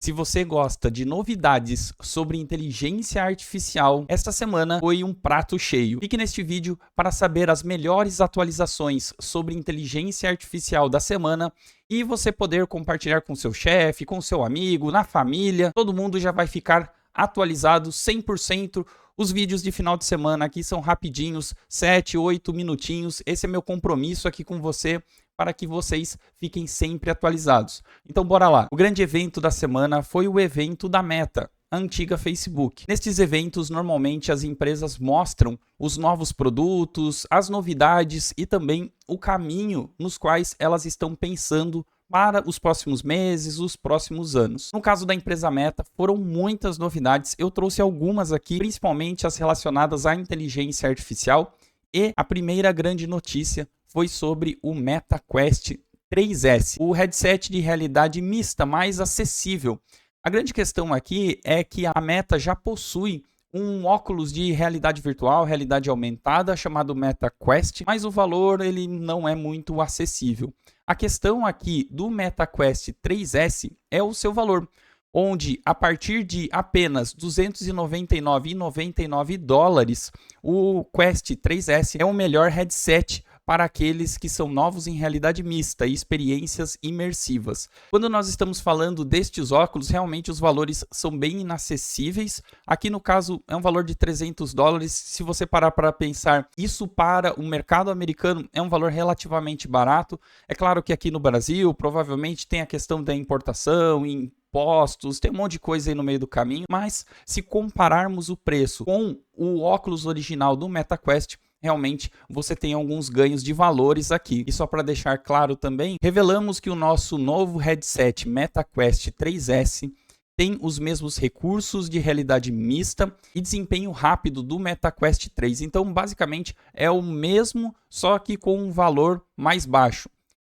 Se você gosta de novidades sobre inteligência artificial, esta semana foi um prato cheio. Fique neste vídeo para saber as melhores atualizações sobre inteligência artificial da semana e você poder compartilhar com seu chefe, com seu amigo, na família. Todo mundo já vai ficar atualizado 100%. Os vídeos de final de semana aqui são rapidinhos, 7, 8 minutinhos. Esse é meu compromisso aqui com você, para que vocês fiquem sempre atualizados. Então bora lá. O grande evento da semana foi o evento da Meta, a antiga Facebook. Nestes eventos, normalmente as empresas mostram os novos produtos, as novidades e também o caminho nos quais elas estão pensando para os próximos meses, os próximos anos. No caso da empresa Meta, foram muitas novidades. Eu trouxe algumas aqui, principalmente as relacionadas à inteligência artificial. E a primeira grande notícia foi sobre o Meta Quest 3S, o headset de realidade mista mais acessível. A grande questão aqui é que a Meta já possui um óculos de realidade virtual, realidade aumentada, chamado Meta Quest, mas o valor ele não é muito acessível. A questão aqui do Meta Quest 3S é o seu valor, onde a partir de apenas R$ 299,99, o Quest 3S é o melhor headset para aqueles que são novos em realidade mista e experiências imersivas. Quando nós estamos falando destes óculos, realmente os valores são bem inacessíveis. Aqui no caso é um valor de $300. Se você parar para pensar, isso para o mercado americano é um valor relativamente barato. É claro que aqui no Brasil provavelmente tem a questão da importação, impostos, tem um monte de coisa aí no meio do caminho, mas se compararmos o preço com o óculos original do MetaQuest, realmente você tem alguns ganhos de valores aqui. E só para deixar claro também, revelamos que o nosso novo headset MetaQuest 3S tem os mesmos recursos de realidade mista e desempenho rápido do MetaQuest 3. Então, basicamente, é o mesmo, só que com um valor mais baixo.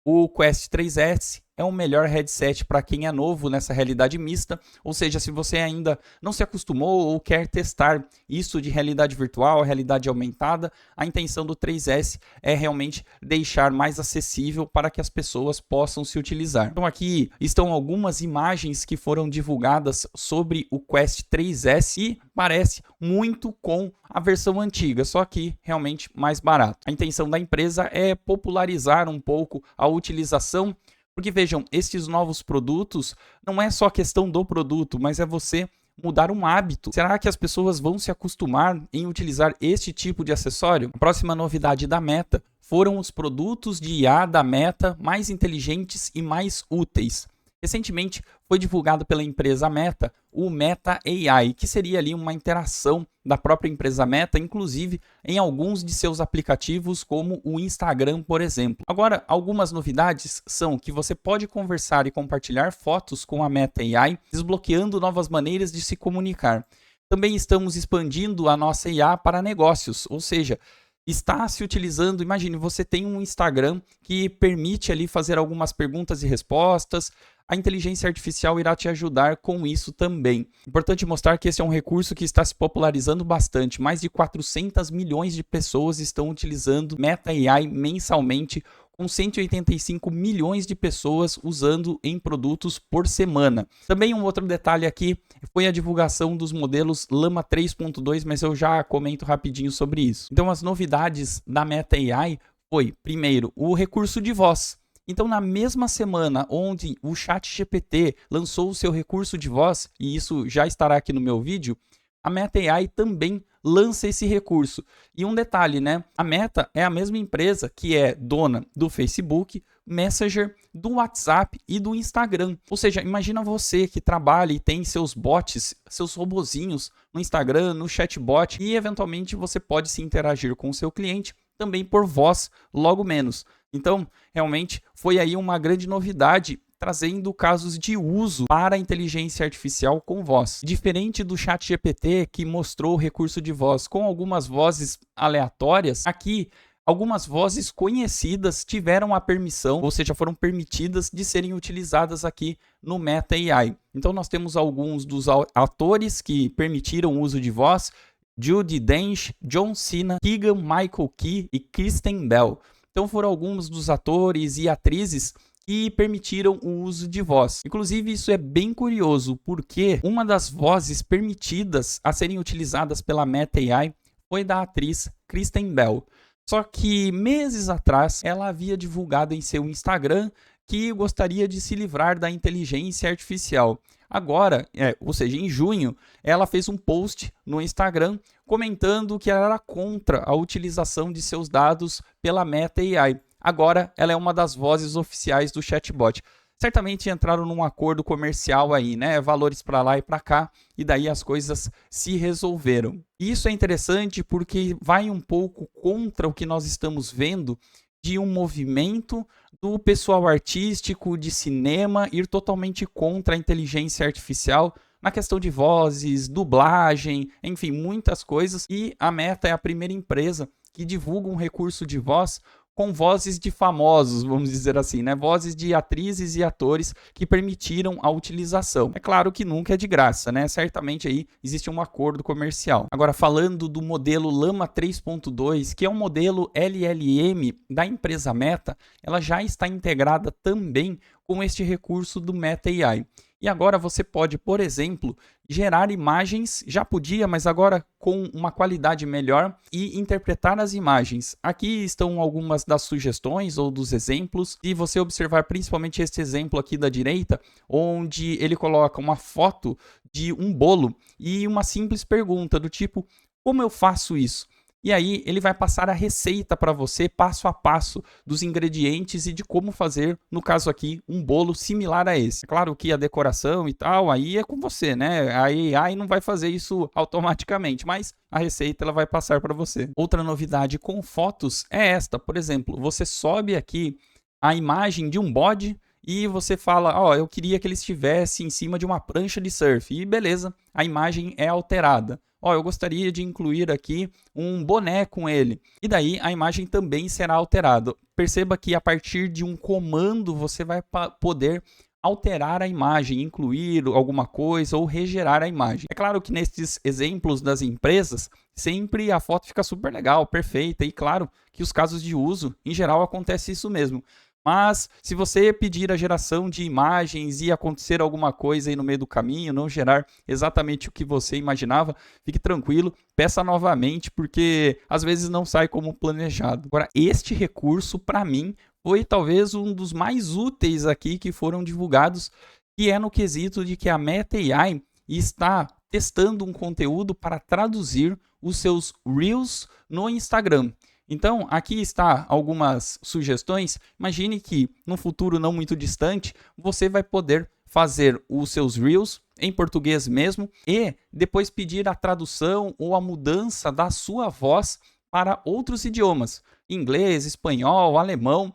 O Quest 3S é o melhor headset para quem é novo nessa realidade mista, ou seja, se você ainda não se acostumou ou quer testar isso de realidade virtual, realidade aumentada, a intenção do 3S é realmente deixar mais acessível para que as pessoas possam se utilizar. Então aqui estão algumas imagens que foram divulgadas sobre o Quest 3S e parece muito com a versão antiga, só que realmente mais barato. A intenção da empresa é popularizar um pouco a utilização, porque vejam, estes novos produtos não é só questão do produto, mas é você mudar um hábito. Será que as pessoas vão se acostumar em utilizar este tipo de acessório? A próxima novidade da Meta foram os produtos de IA da Meta mais inteligentes e mais úteis. Recentemente foi divulgado pela empresa Meta o Meta AI, que seria ali uma interação da própria empresa Meta, inclusive em alguns de seus aplicativos, como o Instagram, por exemplo. Agora, algumas novidades são que você pode conversar e compartilhar fotos com a Meta AI, desbloqueando novas maneiras de se comunicar. Também estamos expandindo a nossa IA para negócios, ou seja, está se utilizando, imagine, você tem um Instagram que permite ali fazer algumas perguntas e respostas, a inteligência artificial irá te ajudar com isso também. Importante mostrar que esse é um recurso que está se popularizando bastante. Mais de 400 milhões de pessoas estão utilizando Meta AI mensalmente, com 185 milhões de pessoas usando em produtos por semana. Também um outro detalhe aqui foi a divulgação dos modelos Llama 3.2, mas eu já comento rapidinho sobre isso. Então as novidades da Meta AI foi, primeiro, o recurso de voz. Então, na mesma semana onde o ChatGPT lançou o seu recurso de voz, e isso já estará aqui no meu vídeo, a Meta AI também lança esse recurso. E um detalhe, né? A Meta é a mesma empresa que é dona do Facebook, Messenger, do WhatsApp e do Instagram. Ou seja, imagina você que trabalha e tem seus bots, seus robozinhos no Instagram, no chatbot, e eventualmente você pode se interagir com o seu cliente também por voz, logo menos. Então, realmente, foi aí uma grande novidade, trazendo casos de uso para a inteligência artificial com voz. Diferente do ChatGPT, que mostrou o recurso de voz com algumas vozes aleatórias, aqui algumas vozes conhecidas tiveram a permissão, ou seja, foram permitidas de serem utilizadas aqui no Meta AI. Então nós temos alguns dos atores que permitiram o uso de voz: Judi Dench, John Cena, Keegan-Michael Key e Kristen Bell. Então foram alguns dos atores e atrizes e permitiram o uso de voz. Inclusive, isso é bem curioso, porque uma das vozes permitidas a serem utilizadas pela Meta AI foi da atriz Kristen Bell. Só que meses atrás, ela havia divulgado em seu Instagram que gostaria de se livrar da inteligência artificial. Agora, ou seja, em junho, ela fez um post no Instagram comentando que ela era contra a utilização de seus dados pela Meta AI. Agora, ela é uma das vozes oficiais do chatbot. Certamente entraram num acordo comercial aí, né? Valores para lá e para cá, e daí as coisas se resolveram. E isso é interessante porque vai um pouco contra o que nós estamos vendo de um movimento do pessoal artístico, de cinema, ir totalmente contra a inteligência artificial na questão de vozes, dublagem, enfim, muitas coisas. E a Meta é a primeira empresa que divulga um recurso de voz com vozes de famosos, vamos dizer assim, né? Vozes de atrizes e atores que permitiram a utilização. É claro que nunca é de graça, né? Certamente aí existe um acordo comercial. Agora, falando do modelo Llama 3.2, que é um modelo LLM da empresa Meta, ela já está integrada também com este recurso do Meta AI. E agora você pode, por exemplo, gerar imagens, já podia, mas agora com uma qualidade melhor, e interpretar as imagens. Aqui estão algumas das sugestões ou dos exemplos, e você observar principalmente este exemplo aqui da direita, onde ele coloca uma foto de um bolo e uma simples pergunta do tipo, como eu faço isso? E aí ele vai passar a receita para você, passo a passo, dos ingredientes e de como fazer, no caso aqui, um bolo similar a esse. É claro que a decoração e tal, aí é com você, né? A AI não vai fazer isso automaticamente, mas a receita ela vai passar para você. Outra novidade com fotos é esta, por exemplo, você sobe aqui a imagem de um bode e você fala, ó, eu queria que ele estivesse em cima de uma prancha de surf. E beleza, a imagem é alterada. Ó, eu gostaria de incluir aqui um boné com ele. E daí a imagem também será alterada. Perceba que a partir de um comando você vai poder alterar a imagem, incluir alguma coisa ou regerar a imagem. É claro que nesses exemplos das empresas, sempre a foto fica super legal, perfeita. E claro que os casos de uso, em geral, acontece isso mesmo. Mas se você pedir a geração de imagens e acontecer alguma coisa aí no meio do caminho, não gerar exatamente o que você imaginava, fique tranquilo, peça novamente, porque às vezes não sai como planejado. Agora, este recurso, para mim, foi talvez um dos mais úteis aqui que foram divulgados, que é no quesito de que a Meta AI está testando um conteúdo para traduzir os seus Reels no Instagram. Então, aqui está algumas sugestões. Imagine que, no futuro não muito distante, você vai poder fazer os seus Reels em português mesmo e depois pedir a tradução ou a mudança da sua voz para outros idiomas, inglês, espanhol, alemão.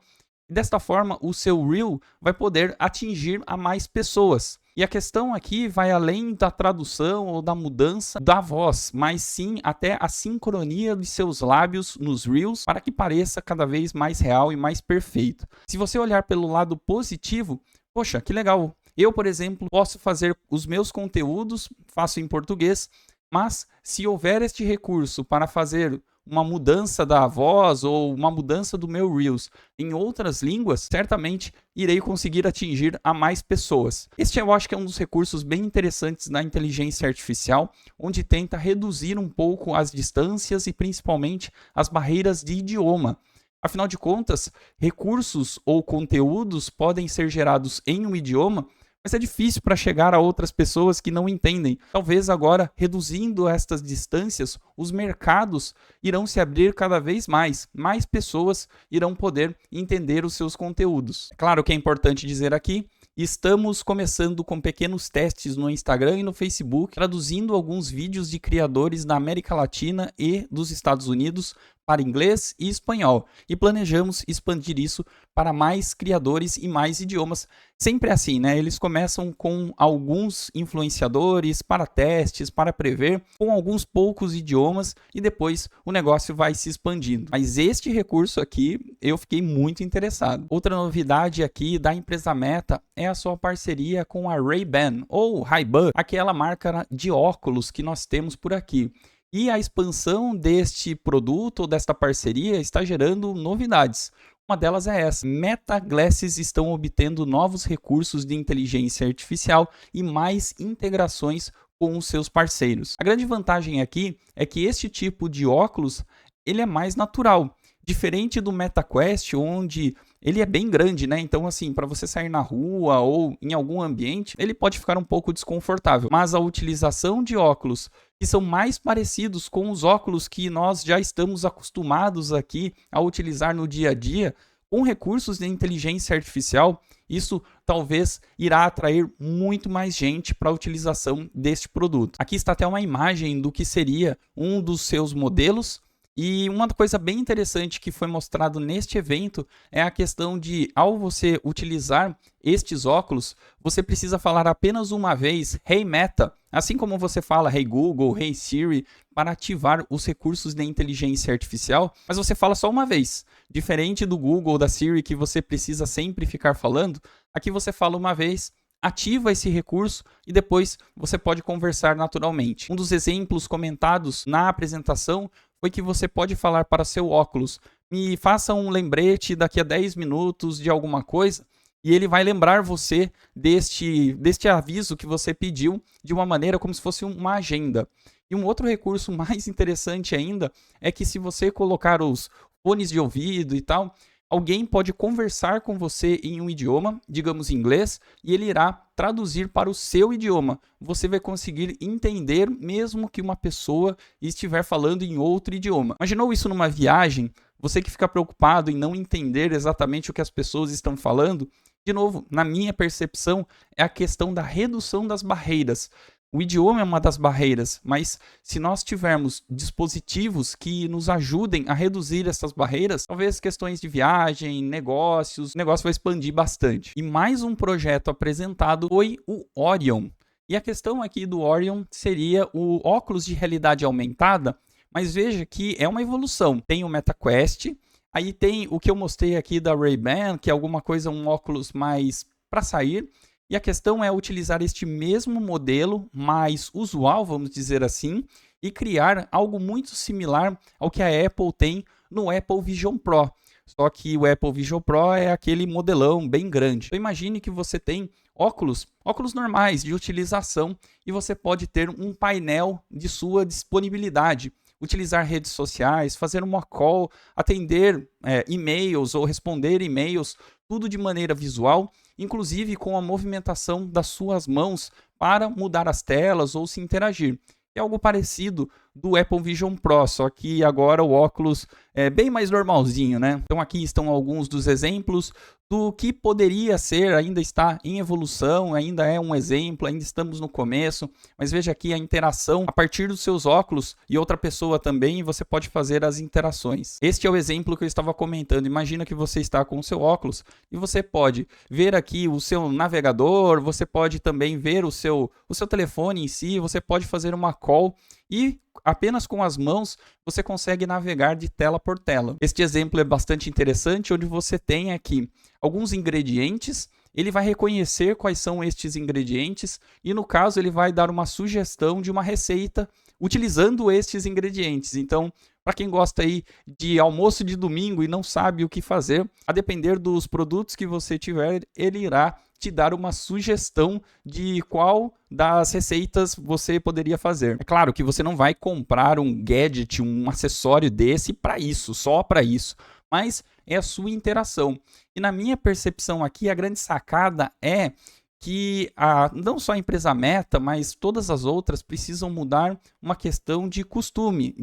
Desta forma, o seu Reel vai poder atingir a mais pessoas. E a questão aqui vai além da tradução ou da mudança da voz, mas sim até a sincronia de seus lábios nos Reels para que pareça cada vez mais real e mais perfeito. Se você olhar pelo lado positivo, poxa, que legal! Eu, por exemplo, posso fazer os meus conteúdos, faço em português, mas se houver este recurso para fazer uma mudança da voz ou uma mudança do meu Reels em outras línguas, certamente irei conseguir atingir a mais pessoas. Este eu acho que é um dos recursos bem interessantes da inteligência artificial, onde tenta reduzir um pouco as distâncias e principalmente as barreiras de idioma. Afinal de contas, recursos ou conteúdos podem ser gerados em um idioma, mas é difícil para chegar a outras pessoas que não entendem. Talvez agora, reduzindo estas distâncias, os mercados irão se abrir cada vez mais. Mais pessoas irão poder entender os seus conteúdos. Claro que é importante dizer aqui, estamos começando com pequenos testes no Instagram e no Facebook, traduzindo alguns vídeos de criadores da América Latina e dos Estados Unidos para inglês e espanhol, e planejamos expandir isso para mais criadores e mais idiomas. Sempre assim, né? Eles começam com alguns influenciadores para testes, para prever, com alguns poucos idiomas, e depois o negócio vai se expandindo. Mas este recurso aqui, eu fiquei muito interessado. Outra novidade aqui da empresa Meta é a sua parceria com a Ray-Ban, ou Ray-Ban, aquela marca de óculos que nós temos por aqui. E a expansão deste produto ou desta parceria está gerando novidades. Uma delas é essa: Meta Glasses estão obtendo novos recursos de inteligência artificial e mais integrações com os seus parceiros. A grande vantagem aqui é que este tipo de óculos ele é mais natural, diferente do MetaQuest, onde ele é bem grande, né? Então, assim, para você sair na rua ou em algum ambiente, ele pode ficar um pouco desconfortável. Mas a utilização de óculos que são mais parecidos com os óculos que nós já estamos acostumados aqui a utilizar no dia a dia, com recursos de inteligência artificial, isso talvez irá atrair muito mais gente para a utilização deste produto. Aqui está até uma imagem do que seria um dos seus modelos. E uma coisa bem interessante que foi mostrado neste evento é a questão de, ao você utilizar estes óculos, você precisa falar apenas uma vez "Hey Meta", assim como você fala "Hey Google", "Hey Siri", para ativar os recursos de inteligência artificial, mas você fala só uma vez. Diferente do Google ou da Siri, que você precisa sempre ficar falando, aqui você fala uma vez, ativa esse recurso e depois você pode conversar naturalmente. Um dos exemplos comentados na apresentação foi que você pode falar para seu óculos: me faça um lembrete daqui a 10 minutos de alguma coisa, e ele vai lembrar você deste aviso que você pediu de uma maneira como se fosse uma agenda. E um outro recurso mais interessante ainda é que, se você colocar os fones de ouvido e tal, alguém pode conversar com você em um idioma, digamos inglês, e ele irá traduzir para o seu idioma. Você vai conseguir entender mesmo que uma pessoa estiver falando em outro idioma. Imaginou isso numa viagem? Você que fica preocupado em não entender exatamente o que as pessoas estão falando? De novo, na minha percepção, é a questão da redução das barreiras. O idioma é uma das barreiras, mas se nós tivermos dispositivos que nos ajudem a reduzir essas barreiras, talvez questões de viagem, negócios, o negócio vai expandir bastante. E mais um projeto apresentado foi o Orion. E a questão aqui do Orion seria o óculos de realidade aumentada, mas veja que é uma evolução. Tem o MetaQuest, aí tem o que eu mostrei aqui da Ray-Ban, que é alguma coisa, um óculos mais para sair. E a questão é utilizar este mesmo modelo mais usual, vamos dizer assim, e criar algo muito similar ao que a Apple tem no Apple Vision Pro. Só que o Apple Vision Pro é aquele modelão bem grande. Então imagine que você tem óculos normais de utilização e você pode ter um painel de sua disponibilidade. Utilizar redes sociais, fazer uma call, atender e-mails ou responder e-mails, tudo de maneira visual, inclusive com a movimentação das suas mãos para mudar as telas ou se interagir. É algo parecido do Apple Vision Pro, só que agora o óculos é bem mais normalzinho, né? Então aqui estão alguns dos exemplos do que poderia ser, ainda está em evolução, ainda é um exemplo, ainda estamos no começo, mas veja aqui a interação a partir dos seus óculos e outra pessoa também, você pode fazer as interações. Este é o exemplo que eu estava comentando. Imagina que você está com o seu óculos e você pode ver aqui o seu navegador, você pode também ver o seu telefone em si, você pode fazer uma call e apenas com as mãos você consegue navegar de tela por tela. Este exemplo é bastante interessante, onde você tem aqui alguns ingredientes, ele vai reconhecer quais são estes ingredientes e, no caso, ele vai dar uma sugestão de uma receita utilizando estes ingredientes. Então, para quem gosta aí de almoço de domingo e não sabe o que fazer, a depender dos produtos que você tiver, ele irá te dar uma sugestão de qual das receitas você poderia fazer. É claro que você não vai comprar um gadget, um acessório desse para isso, só para isso, mas é a sua interação. E na minha percepção aqui, a grande sacada é que não só a empresa Meta, mas todas as outras precisam mudar uma questão de costume,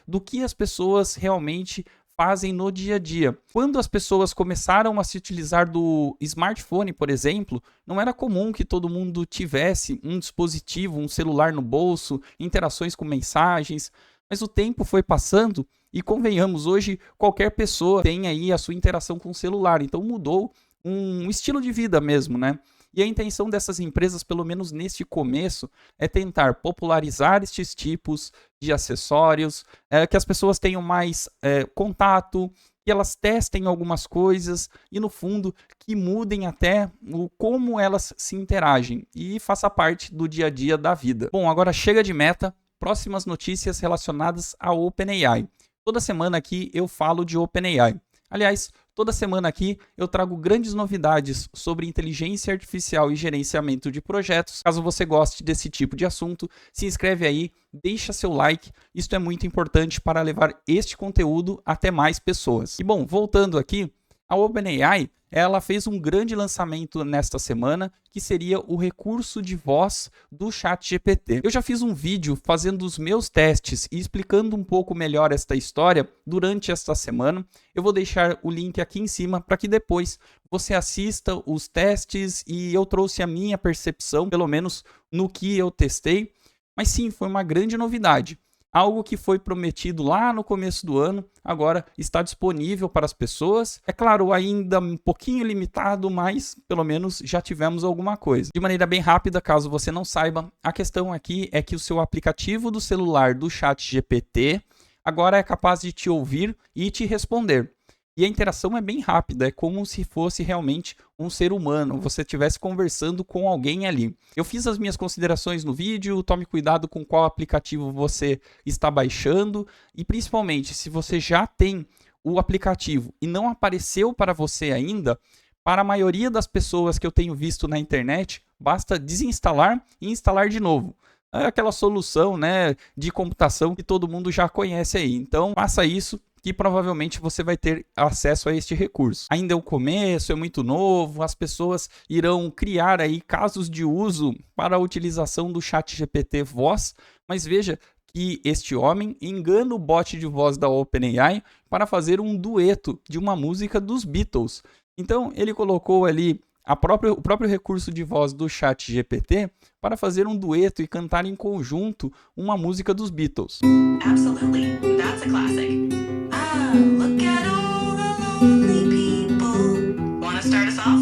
do que as pessoas realmente fazem no dia a dia. Quando as pessoas começaram a se utilizar do smartphone, por exemplo, não era comum que todo mundo tivesse um dispositivo, um celular no bolso, interações com mensagens, mas o tempo foi passando e, convenhamos, hoje qualquer pessoa tem aí a sua interação com o celular, então mudou um estilo de vida mesmo, né? E a intenção dessas empresas, pelo menos neste começo, é tentar popularizar estes tipos de acessórios, que as pessoas tenham mais contato, que elas testem algumas coisas e, no fundo, que mudem até como elas se interagem e faça parte do dia a dia da vida. Bom, agora chega de Meta, próximas notícias relacionadas à OpenAI. Toda semana aqui eu falo de OpenAI. Aliás, toda semana aqui eu trago grandes novidades sobre inteligência artificial e gerenciamento de projetos. Caso você goste desse tipo de assunto, se inscreve aí, deixa seu like. Isso é muito importante para levar este conteúdo até mais pessoas. E bom, voltando aqui, a OpenAI, ela fez um grande lançamento nesta semana, que seria o recurso de voz do ChatGPT. Eu já fiz um vídeo fazendo os meus testes e explicando um pouco melhor esta história durante esta semana. Eu vou deixar o link aqui em cima para que depois você assista os testes e eu trouxe a minha percepção, pelo menos no que eu testei. Mas sim, foi uma grande novidade. Algo que foi prometido lá no começo do ano, agora está disponível para as pessoas. É claro, ainda um pouquinho limitado, mas pelo menos já tivemos alguma coisa. De maneira bem rápida, caso você não saiba, a questão aqui é que o seu aplicativo do celular do ChatGPT agora é capaz de te ouvir e te responder. E a interação é bem rápida, é como se fosse realmente um ser humano, você estivesse conversando com alguém ali. Eu fiz as minhas considerações no vídeo, tome cuidado com qual aplicativo você está baixando e principalmente se você já tem o aplicativo e não apareceu para você ainda, para a maioria das pessoas que eu tenho visto na internet, basta desinstalar e instalar de novo. É aquela solução, né, de computação que todo mundo já conhece aí. Então, faça isso que provavelmente você vai ter acesso a este recurso. Ainda é o começo, é muito novo, as pessoas irão criar aí casos de uso para a utilização do ChatGPT Voz, mas veja que este homem engana o bot de voz da OpenAI para fazer um dueto de uma música dos Beatles. Então, ele colocou ali o próprio recurso de voz do ChatGPT para fazer um dueto e cantar em conjunto uma música dos Beatles. Absolutely, that's a classic. Ah, look at all the lonely people. Wanna start us off?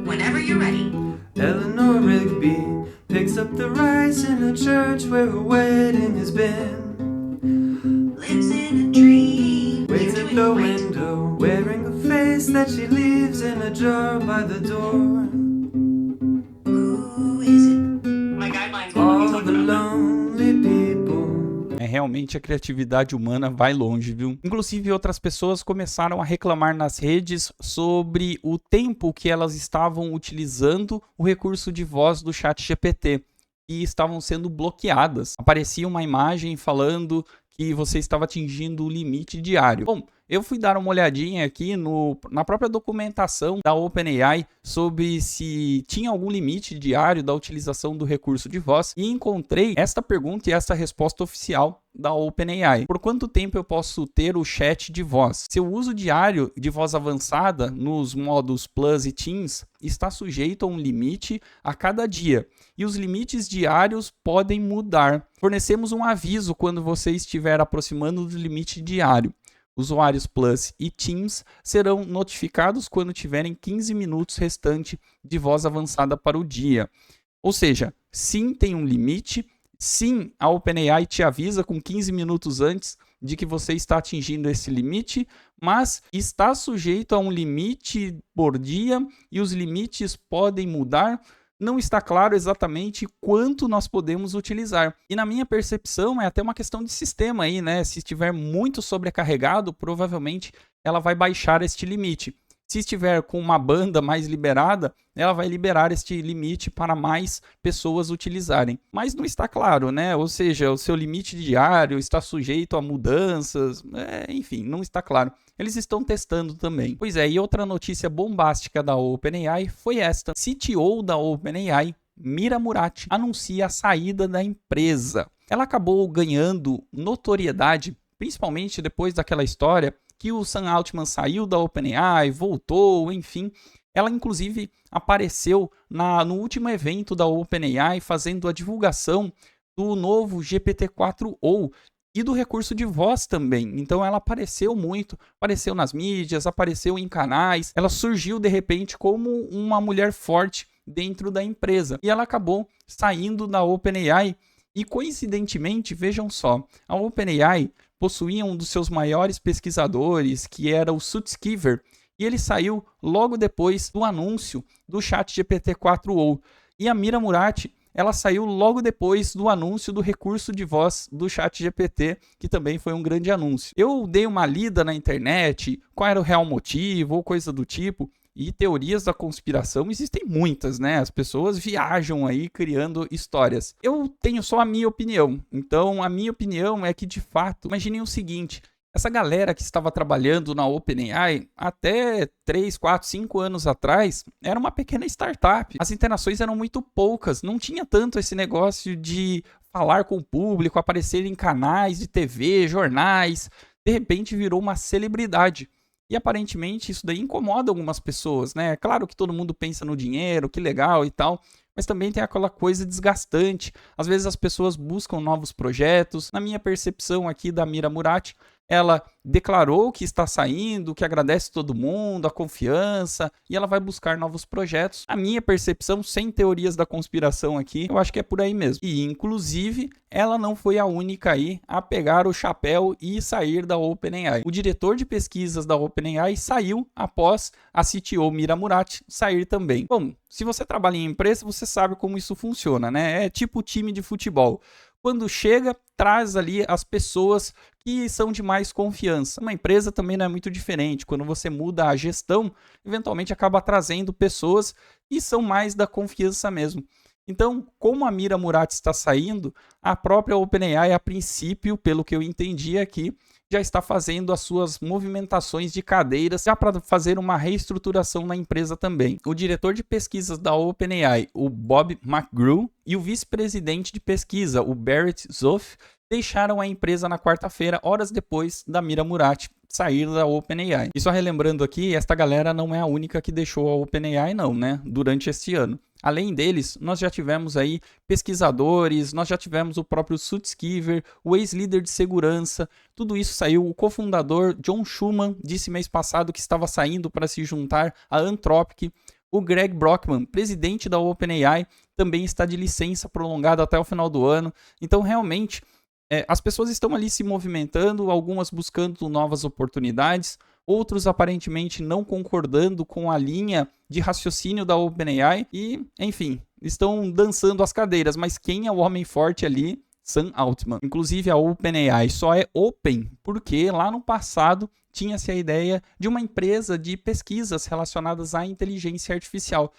Whenever you're ready. Eleanor Rigby picks up the rice in a church where a wedding has been. Lives in a dream. Waits You're at doing the great. window, wearing a face that she leaves in a jar by the door. Who is it? My guidelines won't let me All talk the about that. lonely people. Realmente a criatividade humana vai longe, viu? Inclusive, outras pessoas começaram a reclamar nas redes sobre o tempo que elas estavam utilizando o recurso de voz do ChatGPT e estavam sendo bloqueadas. Aparecia uma imagem falando que você estava atingindo o limite diário. Bom, eu fui dar uma olhadinha aqui na própria documentação da OpenAI sobre se tinha algum limite diário da utilização do recurso de voz e encontrei esta pergunta e esta resposta oficial da OpenAI. Por quanto tempo eu posso ter o chat de voz? Seu uso diário de voz avançada nos modos Plus e Teams está sujeito a um limite a cada dia e os limites diários podem mudar. Fornecemos um aviso quando você estiver aproximando do limite diário. Usuários Plus e Teams serão notificados quando tiverem 15 minutos restante de voz avançada para o dia. Ou seja, sim, tem um limite, sim, a OpenAI te avisa com 15 minutos antes de que você está atingindo esse limite, mas está sujeito a um limite por dia e os limites podem mudar. Não está claro exatamente quanto nós podemos utilizar. E na minha percepção é até uma questão de sistema aí, né? Se estiver muito sobrecarregado, provavelmente ela vai baixar este limite. Se estiver com uma banda mais liberada, ela vai liberar este limite para mais pessoas utilizarem. Mas não está claro, né? Ou seja, o seu limite diário está sujeito a mudanças, enfim, não está claro. Eles estão testando também. Pois é, e outra notícia bombástica da OpenAI foi esta. CTO da OpenAI, Mira Murati, anuncia a saída da empresa. Ela acabou ganhando notoriedade, principalmente depois daquela história que o Sam Altman saiu da OpenAI, voltou, enfim. Ela, inclusive, apareceu no último evento da OpenAI fazendo a divulgação do novo GPT-4o e do recurso de voz também. Então, ela apareceu muito, apareceu nas mídias, apareceu em canais. Ela surgiu, de repente, como uma mulher forte dentro da empresa. E ela acabou saindo da OpenAI. E, coincidentemente, vejam só, a OpenAI possuía um dos seus maiores pesquisadores, que era o Sutskever, e ele saiu logo depois do anúncio do ChatGPT 4o. E a Mira Murati, ela saiu logo depois do anúncio do recurso de voz do ChatGPT, que também foi um grande anúncio. Eu dei uma lida na internet, qual era o real motivo ou coisa do tipo, e teorias da conspiração existem muitas, né? As pessoas viajam aí criando histórias. Eu tenho só a minha opinião. Então, a minha opinião é que, de fato, imaginem o seguinte: essa galera que estava trabalhando na OpenAI até 3, 4, 5 anos atrás era uma pequena startup. As interações eram muito poucas, não tinha tanto esse negócio de falar com o público, aparecer em canais de TV, jornais. De repente virou uma celebridade. E aparentemente isso daí incomoda algumas pessoas, né? É claro que todo mundo pensa no dinheiro, que legal e tal, mas também tem aquela coisa desgastante. Às vezes as pessoas buscam novos projetos. Na minha percepção aqui da Mira Murati, ela declarou que está saindo, que agradece todo mundo, a confiança, e ela vai buscar novos projetos. A minha percepção, sem teorias da conspiração aqui, eu acho que é por aí mesmo. E, inclusive, ela não foi a única aí a pegar o chapéu e sair da OpenAI. O diretor de pesquisas da OpenAI saiu após a CTO Mira Murati sair também. Bom, se você trabalha em empresa, você sabe como isso funciona, né? É tipo time de futebol. Quando chega, traz ali as pessoas que são de mais confiança. Uma empresa também não é muito diferente. Quando você muda a gestão, eventualmente acaba trazendo pessoas que são mais da confiança mesmo. Então, como a Mira Murati está saindo, a própria OpenAI, a princípio, pelo que eu entendi aqui, já está fazendo as suas movimentações de cadeiras já para fazer uma reestruturação na empresa também. O diretor de pesquisas da OpenAI, o Bob McGrew, e o vice-presidente de pesquisa, o Barrett Zoff, deixaram a empresa na quarta-feira, horas depois da Mira Murati sair da OpenAI. E só relembrando aqui, esta galera não é a única que deixou a OpenAI não, né? Durante este ano. Além deles, nós já tivemos aí pesquisadores, nós já tivemos o próprio Sutskever, o ex-líder de segurança, tudo isso saiu. O cofundador John Schuman disse mês passado que estava saindo para se juntar à Anthropic. O Greg Brockman, presidente da OpenAI, também está de licença prolongada até o final do ano. Então, realmente, as pessoas estão ali se movimentando, algumas buscando novas oportunidades, outros aparentemente não concordando com a linha de raciocínio da OpenAI e, enfim, estão dançando as cadeiras. Mas quem é o homem forte ali? Sam Altman. Inclusive, a OpenAI só é open porque lá no passado tinha-se a ideia de uma empresa de pesquisas relacionadas à inteligência artificial.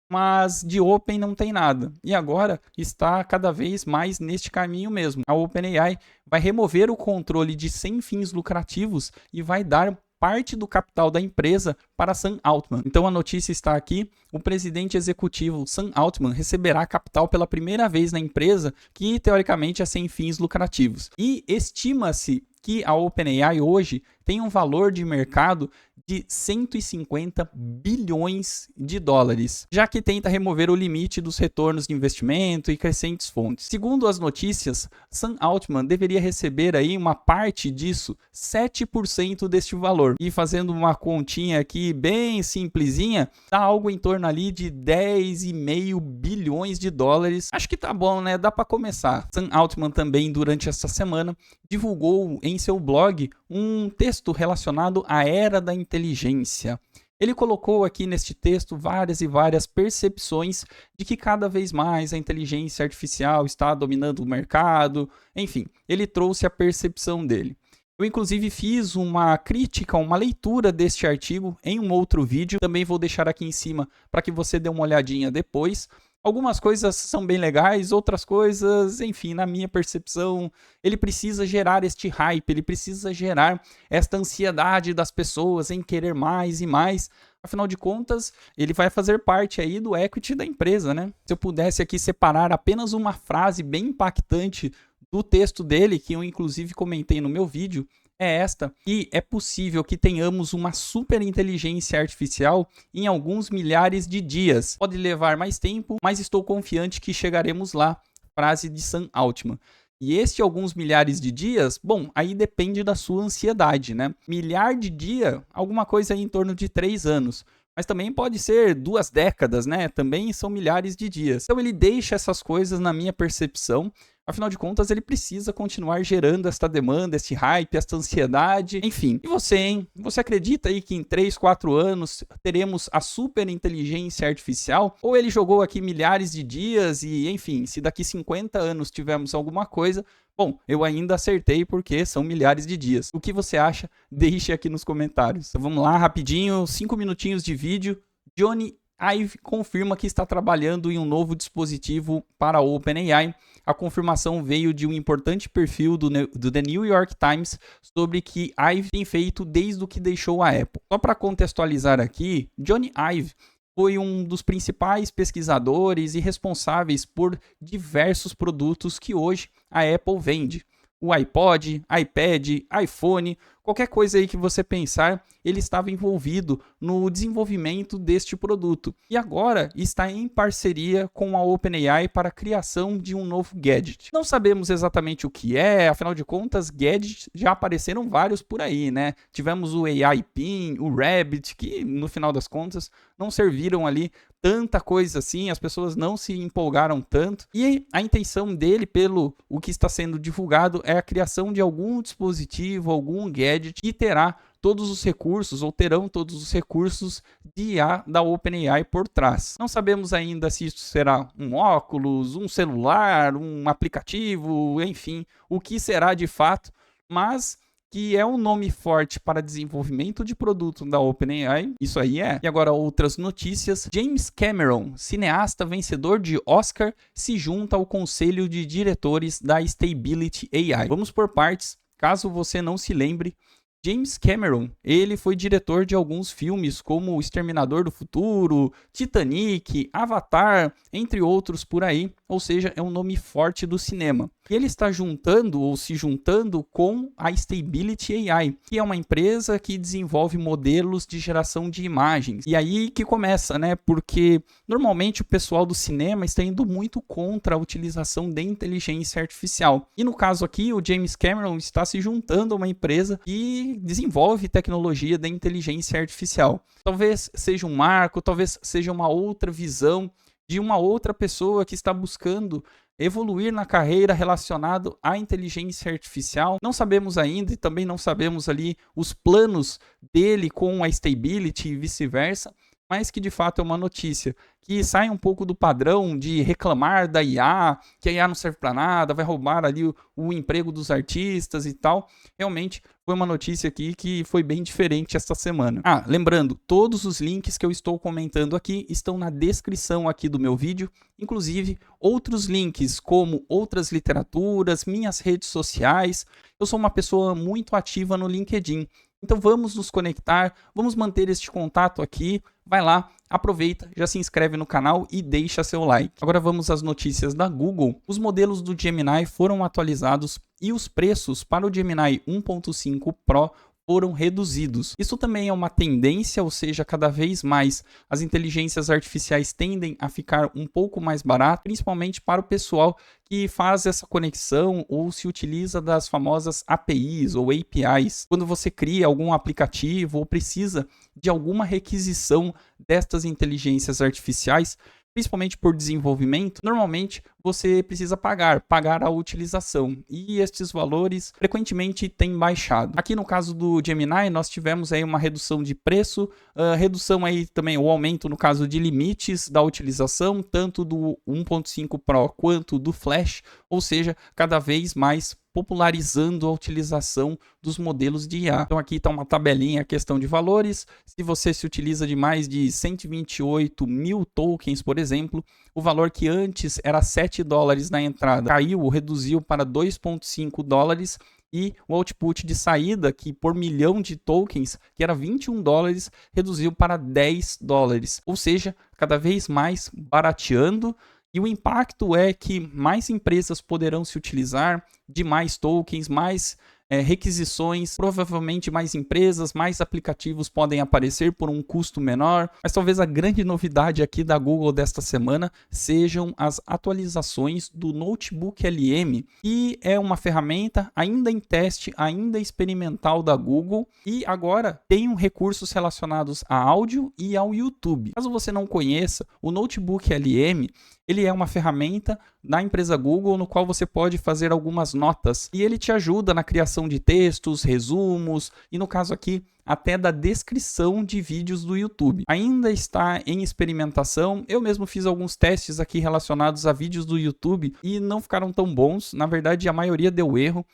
Mas de open não tem nada. E agora está cada vez mais neste caminho mesmo. A OpenAI vai remover o controle de sem fins lucrativos e vai dar parte do capital da empresa para Sam Altman. Então a notícia está aqui: o presidente executivo Sam Altman receberá capital pela primeira vez na empresa, que teoricamente é sem fins lucrativos. E estima-se que a OpenAI hoje tem um valor de mercado de 150 bilhões de dólares, já que tenta remover o limite dos retornos de investimento e crescentes fontes. Segundo as notícias, Sam Altman deveria receber aí uma parte disso, 7% deste valor. E fazendo uma continha aqui bem simplesinha, dá algo em torno ali de 10,5 bilhões de dólares. Acho que tá bom, né? Dá para começar. Sam Altman também, durante essa semana, divulgou em seu blog um texto relacionado à era da inteligência. Ele colocou aqui neste texto várias e várias percepções de que cada vez mais a inteligência artificial está dominando o mercado. Enfim, ele trouxe a percepção dele. Eu, inclusive, fiz uma crítica, uma leitura deste artigo em um outro vídeo. Também vou deixar aqui em cima para que você dê uma olhadinha depois. Algumas coisas são bem legais, outras coisas, enfim, na minha percepção, ele precisa gerar este hype, ele precisa gerar esta ansiedade das pessoas em querer mais e mais. Afinal de contas, ele vai fazer parte aí do equity da empresa, né? Se eu pudesse aqui separar apenas uma frase bem impactante do texto dele, que eu inclusive comentei no meu vídeo, é esta: e é possível que tenhamos uma super inteligência artificial em alguns milhares de dias. Pode levar mais tempo, mas estou confiante que chegaremos lá. Frase de Sam Altman. E este alguns milhares de dias, bom, aí depende da sua ansiedade, né? Milhar de dia, alguma coisa aí em torno de 3 anos. Mas também pode ser 2 décadas, né? Também são milhares de dias. Então ele deixa essas coisas, na minha percepção. Afinal de contas, ele precisa continuar gerando esta demanda, este hype, esta ansiedade, enfim. E você, hein? Você acredita aí que em 3, 4 anos teremos a super inteligência artificial? Ou ele jogou aqui milhares de dias e, enfim, se daqui 50 anos tivermos alguma coisa, bom, eu ainda acertei porque são milhares de dias. O que você acha? Deixe aqui nos comentários. Então vamos lá, rapidinho, 5 minutinhos de vídeo. Jony Ive confirma que está trabalhando em um novo dispositivo para a OpenAI. A confirmação veio de um importante perfil do The New York Times sobre que Ive tem feito desde o que deixou a Apple. Só para contextualizar aqui, Jony Ive foi um dos principais pesquisadores e responsáveis por diversos produtos que hoje a Apple vende. O iPod, iPad, iPhone, qualquer coisa aí que você pensar, ele estava envolvido no desenvolvimento deste produto. E agora está em parceria com a OpenAI para a criação de um novo gadget. Não sabemos exatamente o que é, afinal de contas, gadgets já apareceram vários por aí, né? Tivemos o AI Pin, o Rabbit, que no final das contas não serviram ali tanta coisa assim, as pessoas não se empolgaram tanto. E a intenção dele, pelo o que está sendo divulgado, é a criação de algum dispositivo, algum gadget que terá todos os recursos, ou terão todos os recursos de IA da OpenAI por trás. Não sabemos ainda se isso será um óculos, um celular, um aplicativo, enfim, o que será de fato, mas que é um nome forte para desenvolvimento de produto da OpenAI, isso aí é. E agora outras notícias. James Cameron, cineasta vencedor de Oscar, se junta ao conselho de diretores da Stability AI. Vamos por partes, caso você não se lembre. James Cameron, ele foi diretor de alguns filmes como O Exterminador do Futuro, Titanic, Avatar, entre outros por aí, ou seja, é um nome forte do cinema. E ele está juntando ou se juntando com a Stability AI, que é uma empresa que desenvolve modelos de geração de imagens. E aí que começa, né? Porque normalmente o pessoal do cinema está indo muito contra a utilização de inteligência artificial. E no caso aqui, o James Cameron está se juntando a uma empresa que desenvolve tecnologia da inteligência artificial. Talvez seja um marco, talvez seja uma outra visão de uma outra pessoa que está buscando evoluir na carreira relacionado à inteligência artificial. Não sabemos ainda e também não sabemos ali os planos dele com a Stability e vice-versa, mas que de fato é uma notícia que sai um pouco do padrão de reclamar da IA, que a IA não serve para nada, vai roubar ali o emprego dos artistas e tal. Realmente foi uma notícia aqui que foi bem diferente esta semana. Lembrando, todos os links que eu estou comentando aqui estão na descrição aqui do meu vídeo, inclusive outros links como outras literaturas, minhas redes sociais. Eu sou uma pessoa muito ativa no LinkedIn. Então vamos nos conectar, vamos manter este contato aqui. Vai lá, aproveita, já se inscreve no canal e deixa seu like. Agora vamos às notícias da Google. Os modelos do Gemini foram atualizados e os preços para o Gemini 1.5 Pro foram reduzidos. Isso também é uma tendência, ou seja, cada vez mais as inteligências artificiais tendem a ficar um pouco mais baratas, principalmente para o pessoal que faz essa conexão ou se utiliza das famosas APIs ou APIs. Quando você cria algum aplicativo ou precisa de alguma requisição destas inteligências artificiais, principalmente por desenvolvimento, normalmente você precisa pagar a utilização. E estes valores frequentemente têm baixado. Aqui no caso do Gemini, nós tivemos aí uma redução de preço, redução aí também, o aumento no caso de limites da utilização, tanto do 1.5 Pro quanto do Flash, ou seja, cada vez mais popularizando a utilização dos modelos de IA. Então aqui está uma tabelinha, questão de valores. Se você se utiliza de mais de 128 mil tokens, por exemplo, o valor que antes era $7 na entrada, caiu ou reduziu para $2.5 e o output de saída, que por milhão de tokens, que era $21, reduziu para $10. Ou seja, cada vez mais barateando. E o impacto é que mais empresas poderão se utilizar de mais tokens, mais requisições, provavelmente mais empresas, mais aplicativos podem aparecer por um custo menor, mas talvez a grande novidade aqui da Google desta semana sejam as atualizações do Notebook LM, que é uma ferramenta ainda em teste, ainda experimental da Google, e agora tem recursos relacionados a áudio e ao YouTube. Caso você não conheça, o Notebook LM ele é uma ferramenta da empresa Google no qual você pode fazer algumas notas e ele te ajuda na criação de textos, resumos e no caso aqui até da descrição de vídeos do YouTube. Ainda está em experimentação, eu mesmo fiz alguns testes aqui relacionados a vídeos do YouTube e não ficaram tão bons, na verdade a maioria deu erro,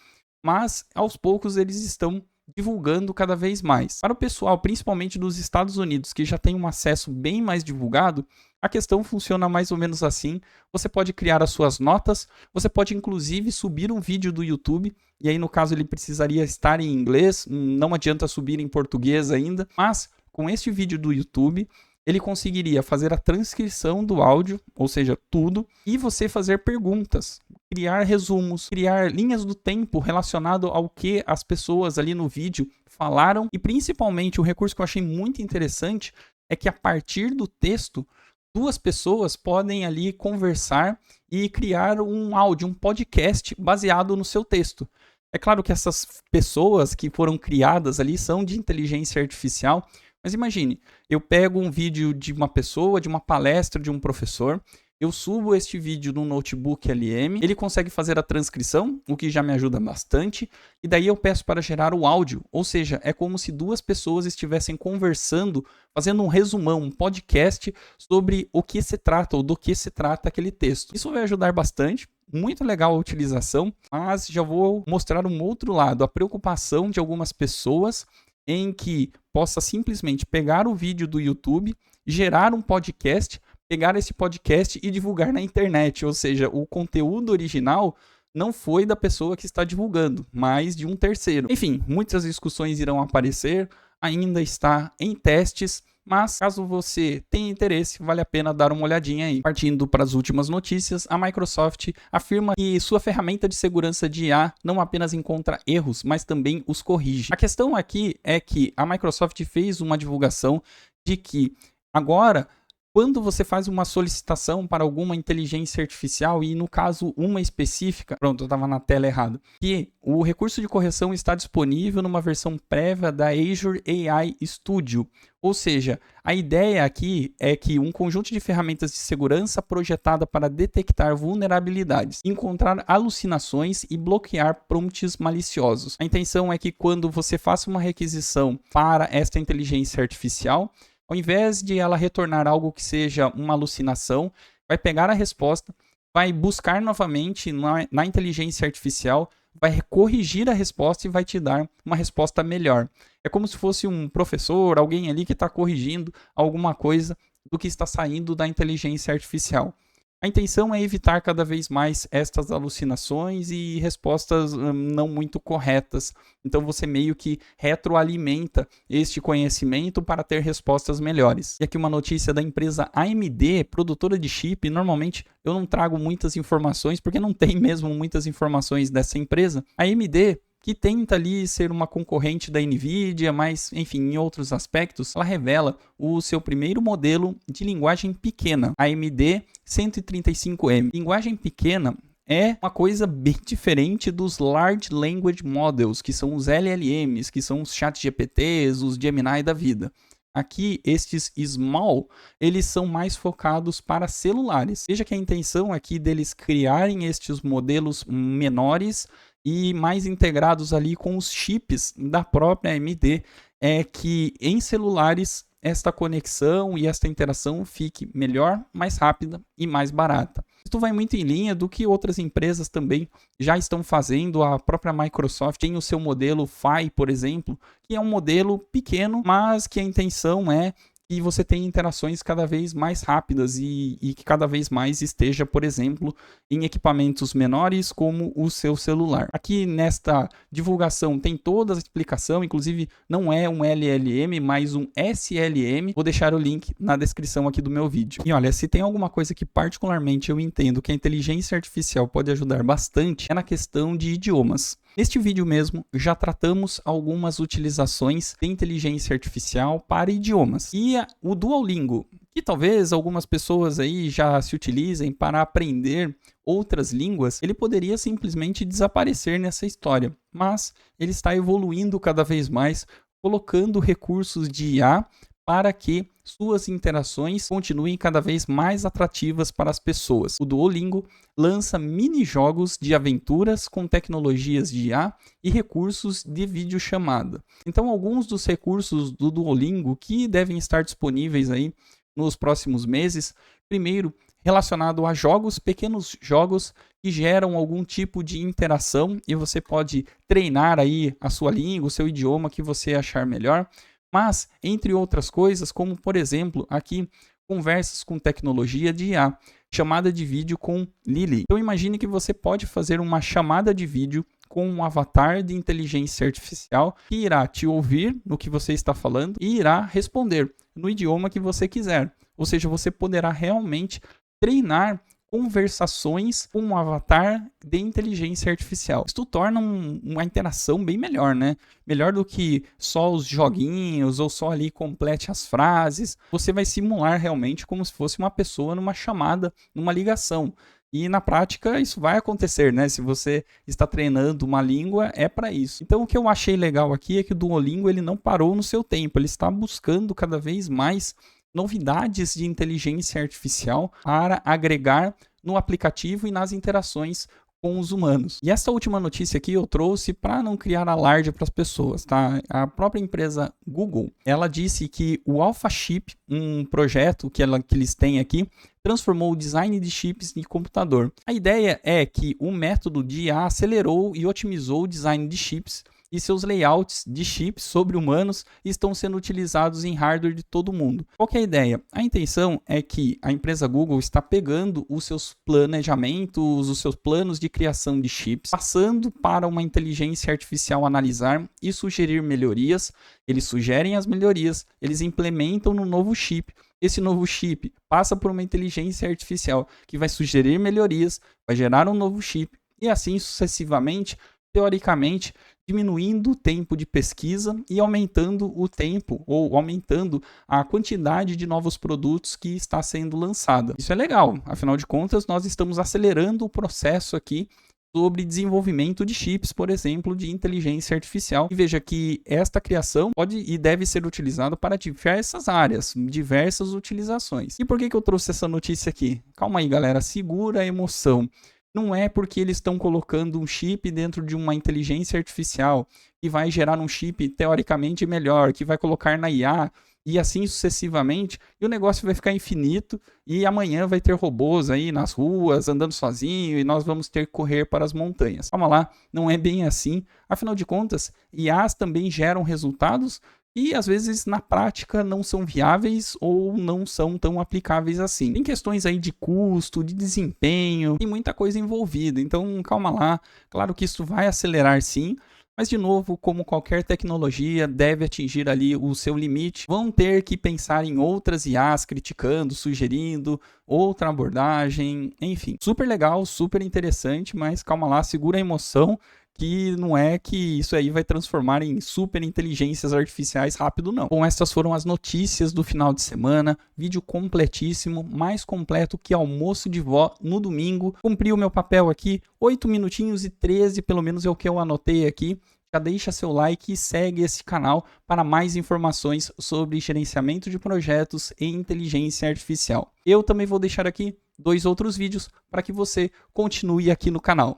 mas aos poucos eles estão divulgando cada vez mais. Para o pessoal, principalmente dos Estados Unidos, que já tem um acesso bem mais divulgado, a questão funciona mais ou menos assim. Você pode criar as suas notas, você pode inclusive subir um vídeo do YouTube, e aí no caso ele precisaria estar em inglês, não adianta subir em português ainda, mas com este vídeo do YouTube, ele conseguiria fazer a transcrição do áudio, ou seja, tudo, e você fazer perguntas, criar resumos, criar linhas do tempo relacionado ao que as pessoas ali no vídeo falaram, e principalmente o recurso que eu achei muito interessante é que a partir do texto, duas pessoas podem ali conversar e criar um áudio, um podcast baseado no seu texto. É claro que essas pessoas que foram criadas ali são de inteligência artificial, mas imagine, eu pego um vídeo de uma pessoa, de uma palestra de um professor, eu subo este vídeo no Notebook LM, ele consegue fazer a transcrição, o que já me ajuda bastante, e daí eu peço para gerar o áudio, ou seja, é como se duas pessoas estivessem conversando, fazendo um resumão, um podcast sobre o que se trata ou do que se trata aquele texto. Isso vai ajudar bastante. Muito legal a utilização, mas já vou mostrar um outro lado, a preocupação de algumas pessoas em que possa simplesmente pegar o vídeo do YouTube, gerar um podcast, pegar esse podcast e divulgar na internet, ou seja, o conteúdo original não foi da pessoa que está divulgando, mas de um terceiro. Enfim, muitas discussões irão aparecer, ainda está em testes, mas caso você tenha interesse, vale a pena dar uma olhadinha aí. Partindo para as últimas notícias, a Microsoft afirma que sua ferramenta de segurança de IA não apenas encontra erros, mas também os corrige. A questão aqui é que a Microsoft fez uma divulgação de que agora, quando você faz uma solicitação para alguma inteligência artificial, e no caso uma específica, pronto, eu estava na tela errada, que o recurso de correção está disponível numa versão prévia da Azure AI Studio. Ou seja, a ideia aqui é que um conjunto de ferramentas de segurança projetada para detectar vulnerabilidades, encontrar alucinações e bloquear prompts maliciosos. A intenção é que quando você faça uma requisição para esta inteligência artificial, ao invés de ela retornar algo que seja uma alucinação, vai pegar a resposta, vai buscar novamente na inteligência artificial, vai corrigir a resposta e vai te dar uma resposta melhor. É como se fosse um professor, alguém ali que está corrigindo alguma coisa do que está saindo da inteligência artificial. A intenção é evitar cada vez mais estas alucinações e respostas não muito corretas. Então você meio que retroalimenta este conhecimento para ter respostas melhores. E aqui uma notícia da empresa AMD, produtora de chip. Normalmente eu não trago muitas informações porque não tem mesmo muitas informações dessa empresa. A AMD, que tenta ali ser uma concorrente da Nvidia, mas enfim, em outros aspectos, ela revela o seu primeiro modelo de linguagem pequena, AMD 135M. Linguagem pequena é uma coisa bem diferente dos Large Language Models, que são os LLMs, que são os ChatGPTs, os Gemini da vida. Aqui, estes small, eles são mais focados para celulares. Veja que a intenção aqui deles criarem estes modelos menores e mais integrados ali com os chips da própria AMD, é que em celulares esta conexão e esta interação fique melhor, mais rápida e mais barata. Isso vai muito em linha do que outras empresas também já estão fazendo. A própria Microsoft tem o seu modelo Phi, por exemplo, que é um modelo pequeno, mas que a intenção é que você tenha interações cada vez mais rápidas e que cada vez mais esteja, por exemplo, em equipamentos menores como o seu celular. Aqui nesta divulgação tem toda a explicação, inclusive não é um LLM, mas um SLM. Vou deixar o link na descrição aqui do meu vídeo. E olha, se tem alguma coisa que particularmente eu entendo que a inteligência artificial pode ajudar bastante, é na questão de idiomas. Neste vídeo mesmo, já tratamos algumas utilizações de inteligência artificial para idiomas. E o Duolingo, que talvez algumas pessoas aí já se utilizem para aprender outras línguas, ele poderia simplesmente desaparecer nessa história. Mas ele está evoluindo cada vez mais, colocando recursos de IA para que suas interações continuem cada vez mais atrativas para as pessoas. O Duolingo lança mini-jogos de aventuras com tecnologias de IA e recursos de videochamada. Então, alguns dos recursos do Duolingo que devem estar disponíveis aí nos próximos meses, primeiro, relacionado a jogos, pequenos jogos que geram algum tipo de interação e você pode treinar aí a sua língua, o seu idioma que você achar melhor. Mas, entre outras coisas, como por exemplo, aqui, conversas com tecnologia de IA, chamada de vídeo com Lily. Então imagine que você pode fazer uma chamada de vídeo com um avatar de inteligência artificial que irá te ouvir no que você está falando e irá responder no idioma que você quiser. Ou seja, você poderá realmente treinar conversações com um avatar de inteligência artificial. Isso torna uma interação bem melhor, né? Melhor do que só os joguinhos ou só ali complete as frases. Você vai simular realmente como se fosse uma pessoa numa chamada, numa ligação. E na prática isso vai acontecer, né? Se você está treinando uma língua, é para isso. Então o que eu achei legal aqui é que o Duolingo ele não parou no seu tempo. Ele está buscando cada vez mais novidades de inteligência artificial para agregar no aplicativo e nas interações com os humanos. E essa última notícia aqui eu trouxe para não criar alarde para as pessoas, tá? A própria empresa Google, ela disse que o AlphaChip, um projeto que eles têm aqui, transformou o design de chips em computador. A ideia é que o método de IA acelerou e otimizou o design de chips e seus layouts de chips sobre-humanos estão sendo utilizados em hardware de todo mundo. Qual que é a ideia? A intenção é que a empresa Google está pegando os seus planejamentos, os seus planos de criação de chips, passando para uma inteligência artificial analisar e sugerir melhorias. Eles sugerem as melhorias, eles implementam no novo chip. Esse novo chip passa por uma inteligência artificial que vai sugerir melhorias, vai gerar um novo chip e assim sucessivamente, teoricamente, diminuindo o tempo de pesquisa e aumentando o tempo ou aumentando a quantidade de novos produtos que está sendo lançada. Isso é legal, afinal de contas nós estamos acelerando o processo aqui sobre desenvolvimento de chips, por exemplo, de inteligência artificial. E veja que esta criação pode e deve ser utilizada para diversas áreas, diversas utilizações. E por que eu trouxe essa notícia aqui? Calma aí, galera, segura a emoção. Não é porque eles estão colocando um chip dentro de uma inteligência artificial que vai gerar um chip teoricamente melhor, que vai colocar na IA e assim sucessivamente, e o negócio vai ficar infinito e amanhã vai ter robôs aí nas ruas andando sozinho e nós vamos ter que correr para as montanhas. Calma lá, não é bem assim. Afinal de contas, IAs também geram resultados e às vezes na prática não são viáveis ou não são tão aplicáveis assim. Tem questões aí de custo, de desempenho, tem muita coisa envolvida, então calma lá. Claro que isso vai acelerar sim, mas de novo, como qualquer tecnologia deve atingir ali o seu limite, vão ter que pensar em outras IAs criticando, sugerindo outra abordagem, enfim. Super legal, super interessante, mas calma lá, segura a emoção, que não é que isso aí vai transformar em super inteligências artificiais rápido, não. Bom, essas foram as notícias do final de semana, vídeo completíssimo, mais completo que almoço de vó no domingo. Cumpri o meu papel aqui, 8 minutinhos e 13, pelo menos é o que eu anotei aqui. Já deixa seu like e segue esse canal para mais informações sobre gerenciamento de projetos e inteligência artificial. Eu também vou deixar aqui 2 outros vídeos para que você continue aqui no canal.